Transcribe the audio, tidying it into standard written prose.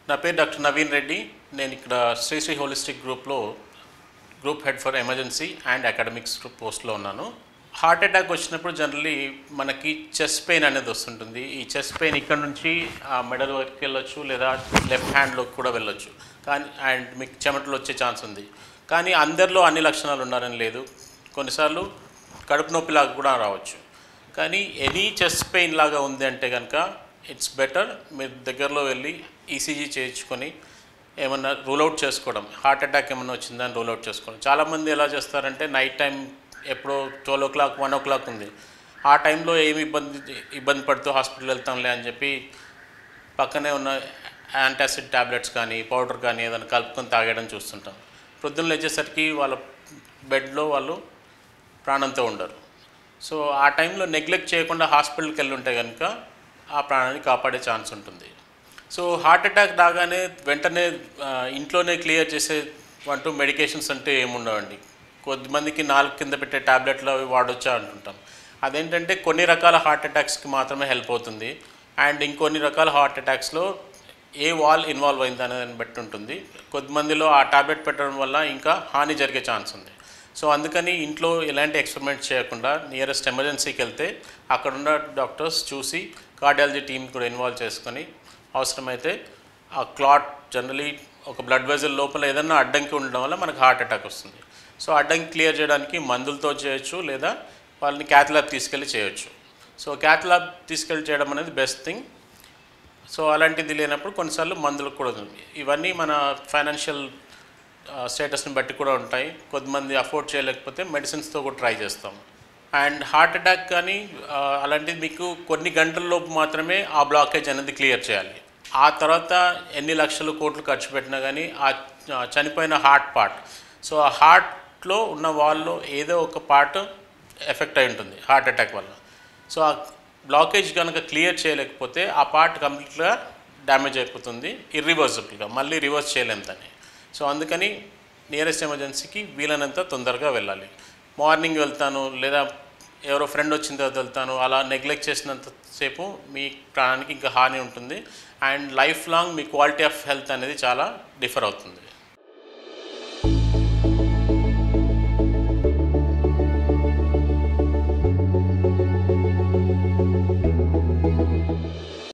నా పేరు డాక్టర్ నవీన్ రెడ్డి. నేను ఇక్కడ శ్రీశ్రీ హోలిస్టిక్ గ్రూప్లో group head for emergency and academics పోస్ట్లో ఉన్నాను. హార్ట్ అటాక్ వచ్చినప్పుడు జనరల్లీ మనకి చెస్ట్ పెయిన్ అనేది వస్తుంటుంది. ఈ చెస్ట్ పెయిన్ ఇక్కడ నుంచి మెడల్ వరకు వెళ్ళొచ్చు, లేదా లెఫ్ట్ హ్యాండ్లోకి కూడా వెళ్ళొచ్చు. కానీ అండ్ మీకు చెమటలు వచ్చే ఛాన్స్ ఉంది. కానీ అందరిలో అన్ని లక్షణాలు ఉండాలని లేదు. కొన్నిసార్లు కడుపు నొప్పిలాగా కూడా రావచ్చు. కానీ ఎనీ చెస్ట్ పెయిన్ లాగా ఉంది అంటే కనుక ఇట్స్ బెటర్ మీరు దగ్గరలో వెళ్ళి ఈసీజీ చేయించుకొని ఏమన్నా రూల్అవుట్ చేసుకోవడం, హార్ట్ అటాక్ ఏమన్నా వచ్చిందని రూల్అవుట్ చేసుకోవడం. చాలామంది ఎలా చేస్తారంటే నైట్ టైం ఎప్పుడో 12 o'clock 1 o'clock ఉంది, ఆ టైంలో ఏమి ఇబ్బంది పడుతూ హాస్పిటల్ వెళ్తాంలే అని చెప్పి పక్కనే ఉన్న యాంటాసిడ్ ట్యాబ్లెట్స్ కానీ పౌడర్ కానీ ఏదైనా కలుపుకొని తాగడం చూస్తుంటాం. ప్రొద్దున లేచేసరికి వాళ్ళ బెడ్లో వాళ్ళు ప్రాణంతో ఉండరు. సో ఆ టైంలో నెగ్లెక్ట్ చేయకుండా హాస్పిటల్కి వెళ్ళి ఉంటే కనుక ఆ ప్రాణాన్ని కాపాడే ఛాన్స్ ఉంటుంది. సో హార్ట్ అటాక్ రాగానే వెంటనే ఇంట్లోనే క్లియర్ చేసే మెడికేషన్స్ అంటే ఏముండవండి. కొద్దిమందికి నాలుగు కింద పెట్టే ట్యాబ్లెట్లు అవి వాడొచ్చా అంటుంటాం. అదేంటంటే కొన్ని రకాల హార్ట్ అటాక్స్కి మాత్రమే హెల్ప్ అవుతుంది. అండ్ ఇంకొన్ని రకాల హార్ట్ అటాక్స్లో ఏ వాల్ ఇన్వాల్వ్ అయింది అనేదాన్ని బట్టి ఉంటుంది. కొద్దిమందిలో ఆ ట్యాబ్లెట్ పెట్టడం వల్ల ఇంకా హాని జరిగే ఛాన్స్ ఉంది. సో అందుకని ఇంట్లో ఎలాంటి ఎక్స్పెరిమెంట్ చేయకుండా నియరెస్ట్ ఎమర్జెన్సీకి వెళ్తే అక్కడున్న డాక్టర్స్ చూసి కార్డియాలజీ టీమ్ కూడా ఇన్వాల్వ్ చేసుకొని అవసరమైతే ఆ క్లాట్ జనరలీ ఒక బ్లడ్ వెజల్ లోపల ఏదైనా అడ్డంకి ఉండడం వల్ల మనకు హార్ట్ అటాక్ వస్తుంది. సో అడ్డంకి క్లియర్ చేయడానికి మందులతో చేయొచ్చు, లేదా వాళ్ళని క్యాత్ ల్యాబ్ తీసుకెళ్ళి చేయొచ్చు. సో క్యాత్ ల్యాబ్ తీసుకెళ్ళి చేయడం అనేది బెస్ట్ థింగ్. సో అలాంటిది లేనప్పుడు కొన్నిసార్లు మందులకు కూడా ఉంది. ఇవన్నీ మన ఫైనాన్షియల్ స్టేటస్ని బట్టి కూడా ఉంటాయి. కొద్దిమంది అఫోర్డ్ చేయలేకపోతే మెడిసిన్స్తో కూడా ట్రై చేస్తాం. అండ్ హార్ట్ అటాక్ కానీ అలాంటిది మీకు కొన్ని గంటల్లోపు మాత్రమే ఆ బ్లాకేజ్ అనేది క్లియర్ చేయాలి. ఆ తర్వాత ఎన్ని లక్షలు కోట్లు ఖర్చు పెట్టినా కానీ ఆ చనిపోయిన హార్ట్ పార్ట్, సో ఆ హార్ట్లో ఉన్న వాల్లో ఏదో ఒక పార్ట్ ఎఫెక్ట్ అయి ఉంటుంది హార్ట్ అటాక్ వల్ల. సో ఆ బ్లాకేజ్ కనుక క్లియర్ చేయలేకపోతే ఆ పార్ట్ కంప్లీట్గా డ్యామేజ్ అయిపోతుంది, ఇర్రివర్సిబుల్గా, మళ్ళీ రివర్స్ చేయలేం దాన్ని. సో అందుకని నియరెస్ట్ ఎమర్జెన్సీకి వీలైనంత తొందరగా వెళ్ళాలి. మార్నింగ్ వెళ్తాను, లేదా ఎవరో ఫ్రెండ్ వచ్చిన తర్వాత వెళ్తాను, అలా నెగ్లెక్ట్ చేసినంతసేపు మీ ప్రాణానికి ఇంకా హాని ఉంటుంది. And life long me quality of health అనేది చాలా డిఫర్ అవుతుంది.